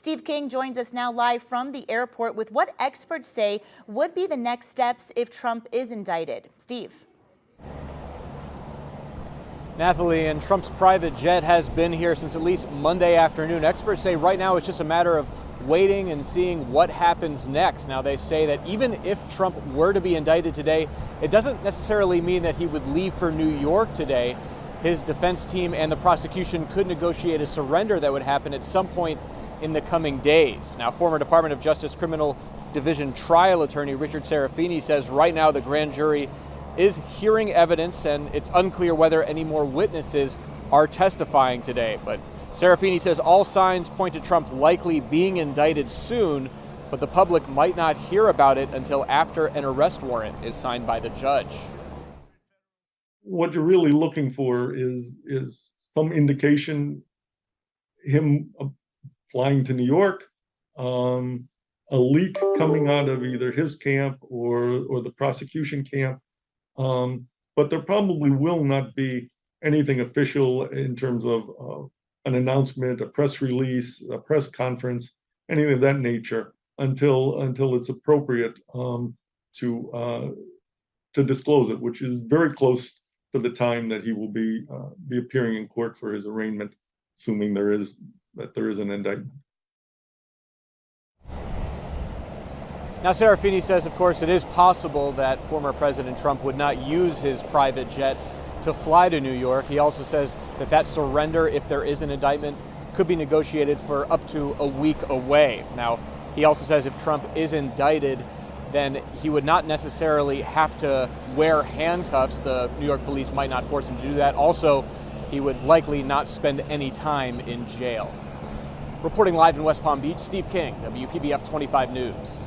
Steve King joins us now live from the airport with what experts say would be the next steps if Trump is indicted. Steve. Nathalie, and Trump's private jet has been here since at least Monday afternoon. Experts say right now it's just a matter of waiting and seeing what happens next. Now, they say that even if Trump were to be indicted today, it doesn't necessarily mean that he would leave for New York today. His defense team and the prosecution could negotiate a surrender that would happen at some point in the coming days. Now, former Department of Justice Criminal Division trial attorney Richard Serafini says right now the grand jury is hearing evidence, and it's unclear whether any more witnesses are testifying today. But Serafini says all signs point to Trump likely being indicted soon, but the public might not hear about it until after an arrest warrant is signed by the judge. What you're really looking for is some indication, him flying to New York, a leak coming out of either his camp or the prosecution camp. But there probably will not be anything official in terms of an announcement, a press release, a press conference, anything of that nature until it's appropriate to disclose it, which is very close to the time that he will be appearing in court for his arraignment, assuming there is an indictment. Now, Serafini says, of course, it is possible that former President Trump would not use his private jet to fly to New York. He also says that surrender, if there is an indictment, could be negotiated for up to a week away. Now, he also says if Trump is indicted, then he would not necessarily have to wear handcuffs. The New York police might not force him to do that. Also, he would likely not spend any time in jail. Reporting live in West Palm Beach, Steve King, WPBF 25 News.